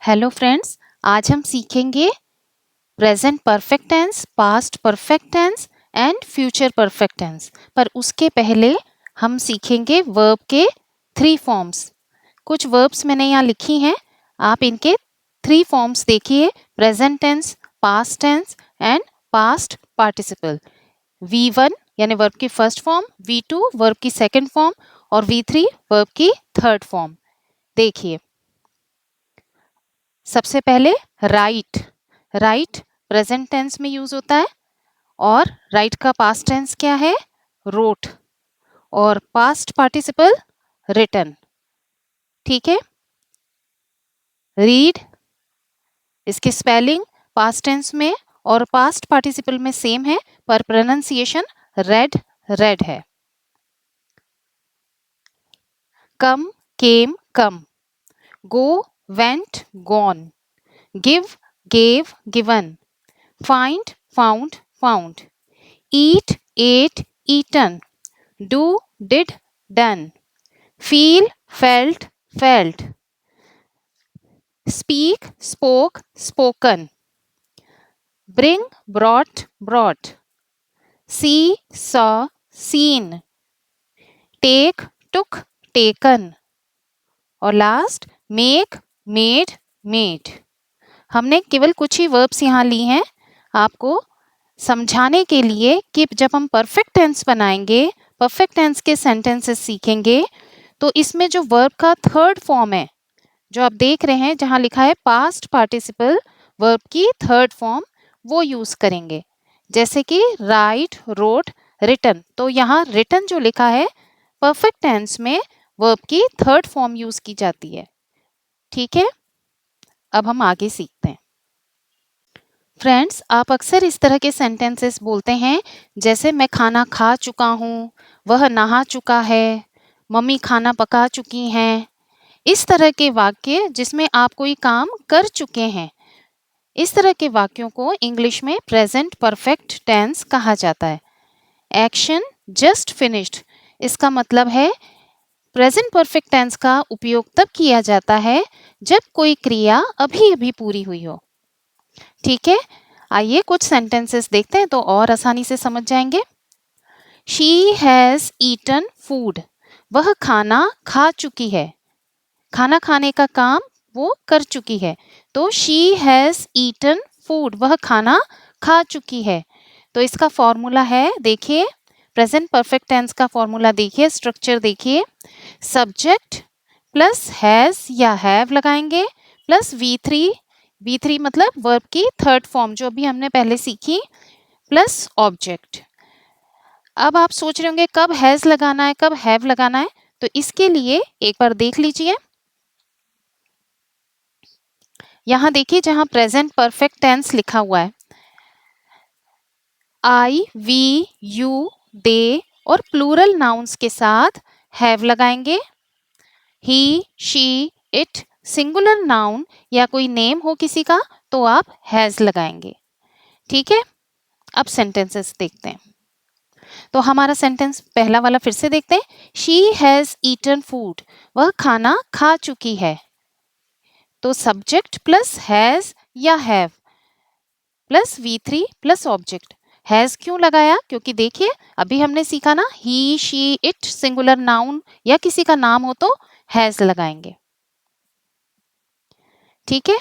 Hello friends, आज हम सीखेंगे present perfect tense, past perfect tense and future perfect tense. पर उसके पहले हम सीखेंगे वर्ब के 3 फॉर्म्स। कुछ वर्ब्स मैंने यहाँ लिखी हैं, आप इनके 3 फॉर्म्स देखिए। Present tense, past tense and past participle. V1 यानी वर्ब की फर्स्ट फॉर्म, V2 वर्ब की सेकंड फॉर्म और V3 वर्ब की थर्ड फॉर्म। देखिए, सबसे पहले राइट। राइट प्रेजेंट टेंस में यूज होता है और राइट का पास्ट टेंस क्या है? रोट। और पास्ट पार्टिसिपल रिटन। ठीक है। रीड, इसकी स्पेलिंग पास्ट टेंस में और पास्ट पार्टिसिपल में सेम है, पर प्रोनाउंसिएशन रेड रेड है। Come, came, come. Go, went, gone. Give, gave, given. Find, found, found. Eat, ate, eaten. Do, did, done. Feel, felt, felt. Speak, spoke, spoken. Bring, brought, brought. See, saw, seen. Take, took, taken. और last make, made, made. हमने केवल कुछ ही verbs यहाँ ली हैं आपको समझाने के लिए कि जब हम परफेक्ट टेंस बनाएंगे, परफेक्ट टेंस के सेंटेंसेस सीखेंगे, तो इसमें जो वर्ब का थर्ड फॉर्म है, जो आप देख रहे हैं जहां लिखा है पास्ट पार्टिसिपल, वर्ब की थर्ड फॉर्म, वो यूज करेंगे। जैसे कि राइट, रोट, रिटन। तो यहाँ रिटन जो लिखा है, परफेक्ट टेंस में वर्ब की थर्ड फॉर्म यूज की जाती है। ठीक है, अब हम आगे सीखते हैं। फ्रेंड्स, आप अक्सर इस तरह के सेंटेंसेस बोलते हैं, जैसे मैं खाना खा चुका हूँ, वह नहा चुका है, मम्मी खाना पका चुकी हैं। इस तरह के वाक्य जिसमें आप कोई काम कर चुके हैं, इस तरह के वाक्यों को इंग्लिश में प्रेजेंट परफेक्ट टेंस कहा जाता है। एक्शन जस्ट फिनिश्ड, इसका मतलब है प्रेजेंट परफेक्ट टेंस का उपयोग तब किया जाता है जब कोई क्रिया अभी अभी पूरी हुई हो। ठीक है, आइए कुछ सेंटेंसेस देखते हैं तो और आसानी से समझ जाएंगे। शी हैज ईटन फूड, वह खाना खा चुकी है। खाना खाने का काम वो कर चुकी है, तो शी हैज ईटन फूड, वह खाना खा चुकी है। तो इसका फॉर्मूला है, देखिए प्रेजेंट परफेक्ट टेंस का फॉर्मूला देखिए, स्ट्रक्चर देखिए। सब्जेक्ट प्लस हैज या हैव लगाएंगे प्लस V3। V3 मतलब वर्ब की थर्ड फॉर्म जो अभी हमने पहले सीखी, प्लस ऑब्जेक्ट। अब आप सोच रहे होंगे कब हैज लगाना है, कब हैव लगाना है, तो इसके लिए एक बार देख लीजिए। यहाँ देखिए जहां प्रेजेंट परफेक्ट टेंस लिखा हुआ है, आई, वी, यू, दे और प्लूरल नाउन्स के साथ हैव लगाएंगे। ही, शी, इट सिंगुलर नाउन या कोई नेम हो किसी का तो आप हैज लगाएंगे। ठीक है, अब सेंटेंसेस देखते हैं। तो हमारा सेंटेंस पहला वाला फिर से देखते हैं। शी हैज ईटन फूड, वह खाना खा चुकी है। तो सब्जेक्ट प्लस हैज या have plus V3 plus object. Has क्यों लगाया? क्योंकि देखिए अभी हमने सीखा ना, ही, शी, इट सिंगुलर नाउन या किसी का नाम हो तो हैज लगाएंगे। ठीक है,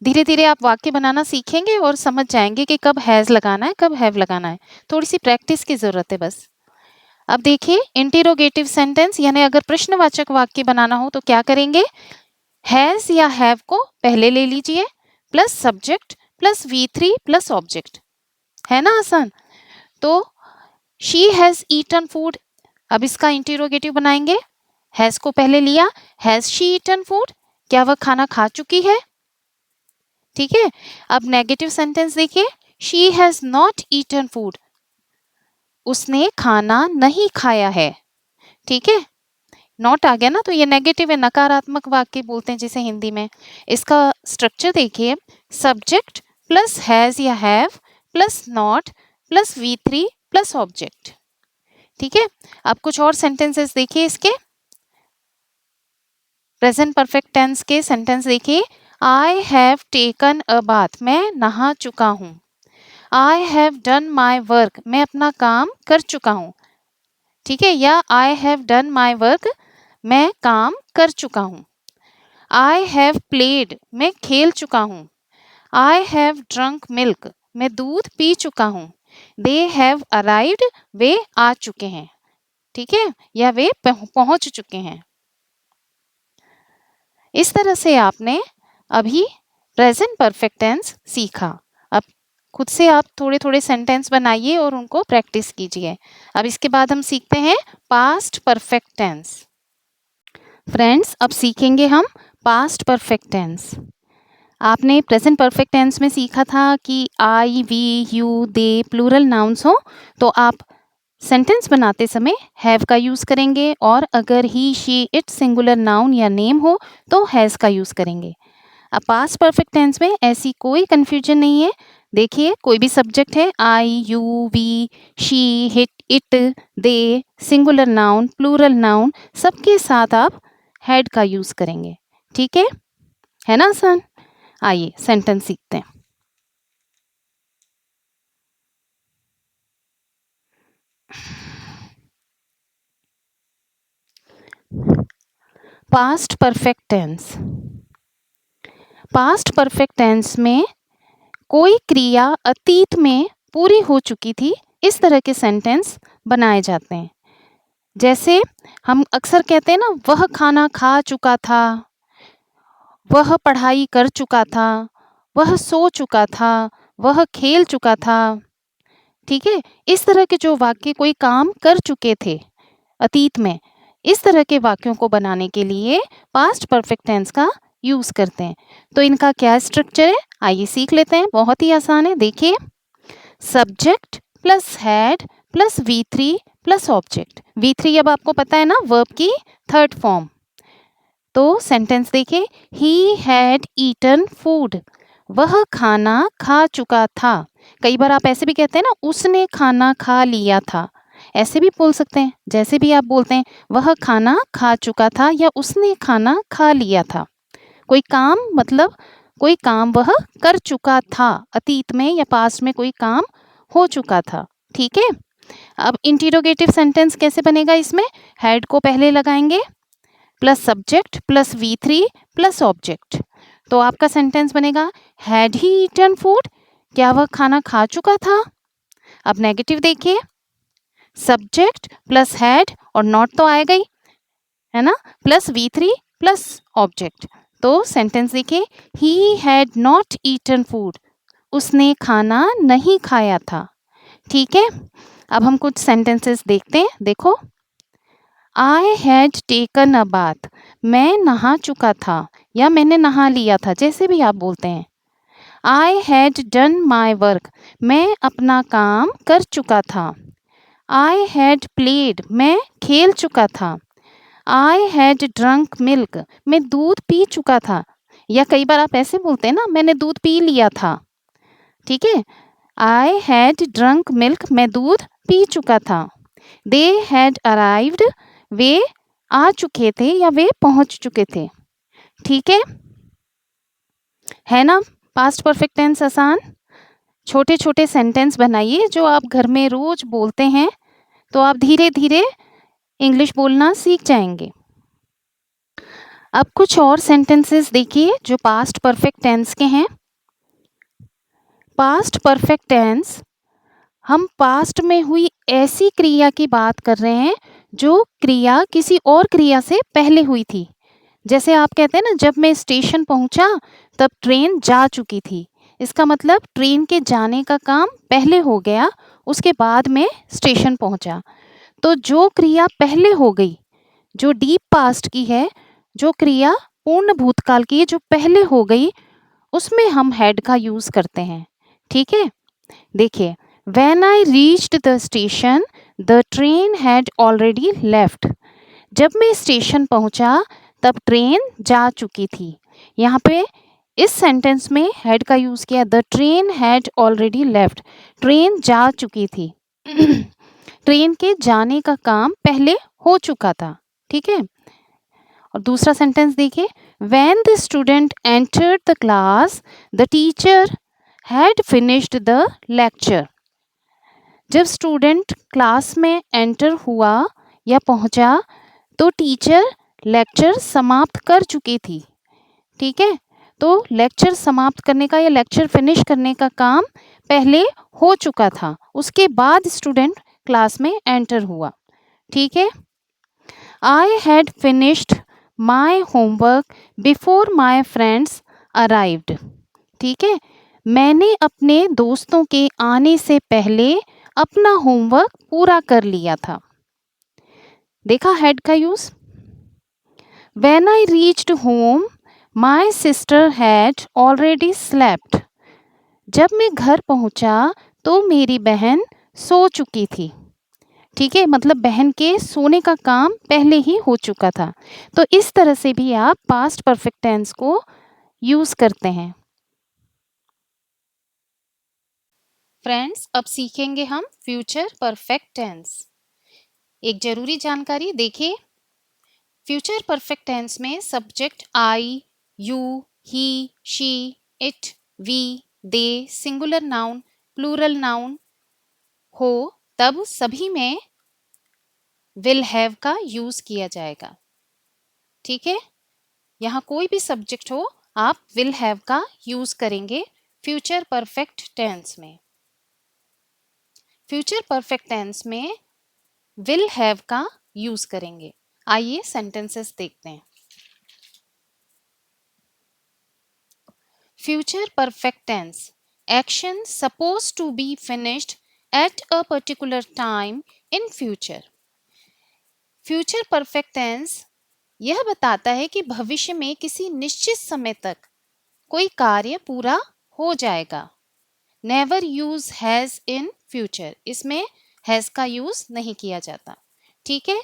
धीरे धीरे आप वाक्य बनाना सीखेंगे और समझ जाएंगे कि कब हैज लगाना है, कब हैव लगाना है। थोड़ी सी प्रैक्टिस की जरूरत है बस। अब देखिए इंटेरोगेटिव सेंटेंस, यानी अगर प्रश्नवाचक वाक्य बनाना हो तो क्या करेंगे? हैज या हैव को पहले ले लीजिए plus subject plus V3 plus object. है ना आसान? तो शी हैज ईटन फूड, अब इसका इंटेरोगेटिव बनाएंगे। हैज को पहले लिया, हैज शी ईटन फूड, क्या वह खाना खा चुकी है? ठीक है, अब नेगेटिव सेंटेंस देखिए। She has not eaten food, उसने खाना नहीं खाया है। ठीक है, नॉट आ गया ना, तो ये नेगेटिव है, नकारात्मक वाक्य बोलते हैं जिसे हिंदी में। इसका स्ट्रक्चर देखिए, सब्जेक्ट प्लस हैज या have plus not plus V3 plus object. ठीक है, अब कुछ और सेंटेंसेस देखिए इसके। प्रेजेंट परफेक्ट टेंस के सेंटेंस देखिए। I have taken a bath, मैं नहा चुका हूँ। I have done my work, मैं अपना काम कर चुका हूँ। ठीक है, या I have done my work, मैं काम कर चुका हूँ। आई हैव प्लेड, मैं खेल चुका हूँ। आई हैव ड्रंक मिल्क, मैं दूध पी चुका हूँ। दे हैव अराइव्ड, वे आ चुके हैं। ठीक है, या वे पहुंच चुके हैं। इस तरह से आपने अभी प्रेजेंट परफेक्ट टेंस सीखा। अब खुद से आप थोड़े थोड़े सेंटेंस बनाइए और उनको प्रैक्टिस कीजिए। अब इसके बाद हम सीखते हैं पास्ट परफेक्ट टेंस। फ्रेंड्स, अब सीखेंगे हम पास्ट परफेक्ट टेंस। आपने प्रेजेंट परफेक्ट टेंस में सीखा था कि I, we, you, they plural nouns हो तो आप सेंटेंस बनाते समय हैव का यूज़ करेंगे, और अगर ही, शी, इट सिंगुलर नाउन या नेम हो तो हैज़ का यूज़ करेंगे। अब पास्ट परफेक्ट टेंस में ऐसी कोई कन्फ्यूजन नहीं है। देखिए, कोई भी सब्जेक्ट है, I, you, we, she, it, they, singular noun, plural noun, सबके साथ आप हैड का यूज़ करेंगे। ठीक है ना आसान? आइए सेंटेंस सीखते हैं। Past perfect tense. Past perfect tense में कोई क्रिया अतीत में पूरी हो चुकी थी, इस तरह के सेंटेंस बनाए जाते हैं। जैसे हम अक्सर कहते हैं ना, वह खाना खा चुका था, वह पढ़ाई कर चुका था, वह सो चुका था, वह खेल चुका था। ठीक है, इस तरह के जो वाक्य कोई काम कर चुके थे अतीत में, इस तरह के वाक्यों को बनाने के लिए पास्ट परफेक्ट टेंस का यूज करते हैं। तो इनका क्या स्ट्रक्चर है, आइए सीख लेते हैं। बहुत ही आसान है, देखिए। Subject plus had plus V3 plus object. V3 अब आपको पता है ना, वर्ब की थर्ड फॉर्म। तो सेंटेंस देखिए, ही हैड ईटन फूड, वह खाना खा चुका था। कई बार आप ऐसे भी कहते हैं ना, उसने खाना खा लिया था, ऐसे भी बोल सकते हैं। जैसे भी आप बोलते हैं, वह खाना खा चुका था या उसने खाना खा लिया था। कोई काम मतलब कोई काम वह कर चुका था, अतीत में या पास्ट में कोई काम हो चुका था। ठीक है, अब इंटरोगेटिव सेंटेंस कैसे बनेगा, इसमें हैड को पहले लगाएंगे plus subject plus V3 plus object. तो आपका सेंटेंस बनेगा, हैड ही ईटन फूड, क्या वह खाना खा चुका था। अब नेगेटिव देखिए, सब्जेक्ट प्लस हैड और नॉट तो आएगा ही, है ना, प्लस V3 प्लस ऑब्जेक्ट। तो सेंटेंस देखिए, he had not eaten food, उसने खाना नहीं खाया था। ठीक है, अब हम कुछ सेंटेंसेस देखते हैं। देखो, I had taken a bath, मैं नहा चुका था या मैंने नहा लिया था, जैसे भी आप बोलते हैं। I had done my work, मैं अपना काम कर चुका था। आई हैड प्लेड, मैं खेल चुका था। आई हैड ड्रंक मिल्क, मैं दूध पी चुका था। या कई बार आप ऐसे बोलते हैं ना, मैंने दूध पी लिया था। ठीक है, आई हैड ड्रंक मिल्क, मैं दूध पी चुका था। दे हैड अराइव्ड, वे आ चुके थे या वे पहुंच चुके थे। ठीक है ना, पास्ट परफेक्ट टेंस आसान। छोटे छोटे सेंटेंस बनाइए जो आप घर में रोज बोलते हैं, तो आप धीरे धीरे इंग्लिश बोलना सीख जाएंगे। अब कुछ और सेंटेंसेस देखिए जो पास्ट परफेक्ट टेंस के हैं। पास्ट परफेक्ट टेंस, हम पास्ट में हुई ऐसी क्रिया की बात कर रहे हैं जो क्रिया किसी और क्रिया से पहले हुई थी। जैसे आप कहते हैं ना, जब मैं स्टेशन पहुंचा तब ट्रेन जा चुकी थी। इसका मतलब ट्रेन के जाने का काम पहले हो गया, उसके बाद में स्टेशन पहुंचा। तो जो क्रिया पहले हो गई, जो डीप पास्ट की है, जो क्रिया पूर्ण भूतकाल की है, जो पहले हो गई, उसमें हम हैड का यूज करते हैं। ठीक है, देखिए, when I reached the station the train had already left, जब मैं स्टेशन पहुंचा तब ट्रेन जा चुकी थी। यहाँ पे इस सेंटेंस में हैड का यूज किया, the train had already left, train जा चुकी थी। ट्रेन के जाने का काम पहले हो चुका था। ठीक है, और दूसरा सेंटेंस देखिए, When the student entered the class, the teacher had finished the lecture. जब स्टूडेंट क्लास में एंटर हुआ या पहुंचा तो टीचर लेक्चर समाप्त कर चुकी थी। ठीक है, तो लेक्चर समाप्त करने का या लेक्चर फिनिश करने का काम पहले हो चुका था, उसके बाद स्टूडेंट क्लास में एंटर हुआ। ठीक है, I had finished my homework before my friends arrived. ठीक है, मैंने अपने दोस्तों के आने से पहले अपना होमवर्क पूरा कर लिया था। देखा हैड का use. When I reached home, my sister had already slept. जब मैं घर पहुंचा तो मेरी बहन सो चुकी थी। ठीक है, मतलब बहन के सोने का काम पहले ही हो चुका था। तो इस तरह से भी आप पास्ट परफेक्ट टेंस को यूज करते हैं। फ्रेंड्स, अब सीखेंगे हम फ्यूचर परफेक्ट टेंस। एक जरूरी जानकारी देखिए, फ्यूचर परफेक्ट टेंस में subject I, you, he, she, it, we, they, singular noun, plural noun हो तब सभी में विल हैव का यूज किया जाएगा। ठीक है, यहाँ कोई भी सब्जेक्ट हो आप विल हैव का यूज करेंगे फ्यूचर परफेक्ट टेंस में। फ्यूचर परफेक्ट टेंस में विल हैव का यूज करेंगे। आइए सेंटेंसेस देखते हैं। Future perfect tense, action supposed to be finished at a particular time in future। Future perfect tense यह बताता है कि भविष्य में किसी निश्चित समय तक कोई कार्य पूरा हो जाएगा। Never use has in future, इसमें हैज का यूज नहीं किया जाता। ठीक है,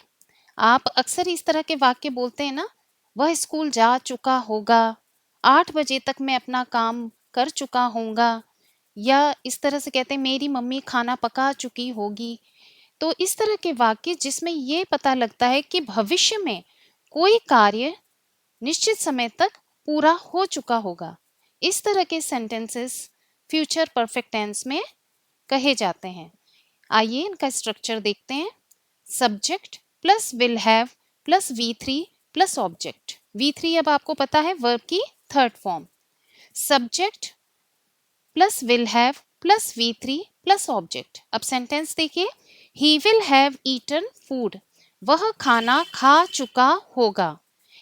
आप अक्सर इस तरह के वाक्य बोलते हैं ना, वह स्कूल जा चुका होगा, 8 बजे तक मैं अपना काम कर चुका होऊंगा, या इस तरह से कहते हैं मेरी मम्मी खाना पका चुकी होगी। तो इस तरह के वाक्य जिसमें ये पता लगता है कि भविष्य में कोई कार्य निश्चित समय तक पूरा हो चुका होगा, इस तरह के सेंटेंसेस फ्यूचर परफेक्ट टेंस में कहे जाते हैं। आइए इनका स्ट्रक्चर देखते हैं। Subject plus will have plus V3 plus object. V3 अब आपको पता है वर्ब की third form. Subject plus will have plus V3 plus object. अब सेंटेंस देखिए, he will have eaten food, वह खाना खा चुका होगा,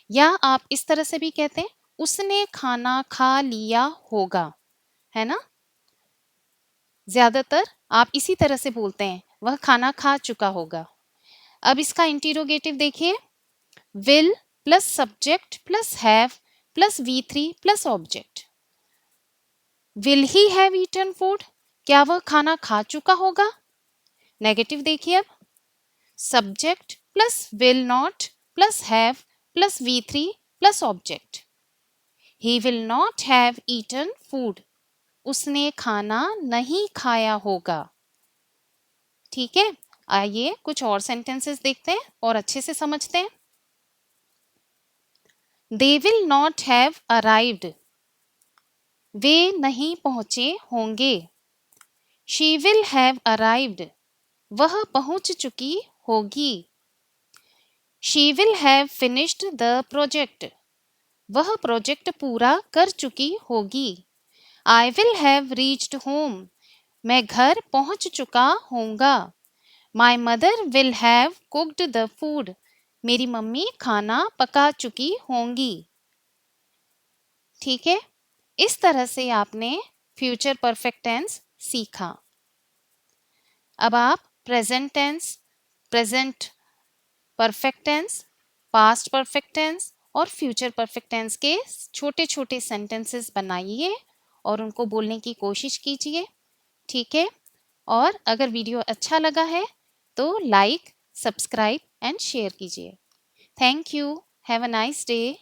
या आप इस तरह से भी कहते हैं उसने खाना खा लिया होगा, है ना। ज्यादातर आप इसी तरह से बोलते हैं वह खाना खा चुका होगा। अब इसका इंटीरोगेटिव देखिए, will plus subject plus have plus V3 plus object. Will he have eaten food, क्या वह खाना खा चुका होगा। नेगेटिव देखिए, अब subject plus will not plus have plus V3 plus object. He will not have eaten food, उसने खाना नहीं खाया होगा। ठीक है, आइए कुछ और सेंटेंसेस देखते हैं और अच्छे से समझते हैं। They will not have arrived, वे नहीं पहुंचे होंगे। शी विल हैव अराइव्ड, वह पहुंच चुकी होगी। She will have finished the project, वह प्रोजेक्ट पूरा कर चुकी होगी। I will have reached home, मैं घर पहुंच चुका होऊंगा। My mother will have cooked the food, मेरी मम्मी खाना पका चुकी होंगी। ठीक है, इस तरह से आपने फ्यूचर परफेक्ट टेंस सीखा। अब आप present tense, present perfect tense, past perfect tense और फ्यूचर परफेक्ट टेंस के छोटे छोटे सेंटेंसेस बनाइए और उनको बोलने की कोशिश कीजिए। ठीक है, और अगर वीडियो अच्छा लगा है तो लाइक, सब्सक्राइब एंड शेयर कीजिए। Thank you, have a nice day.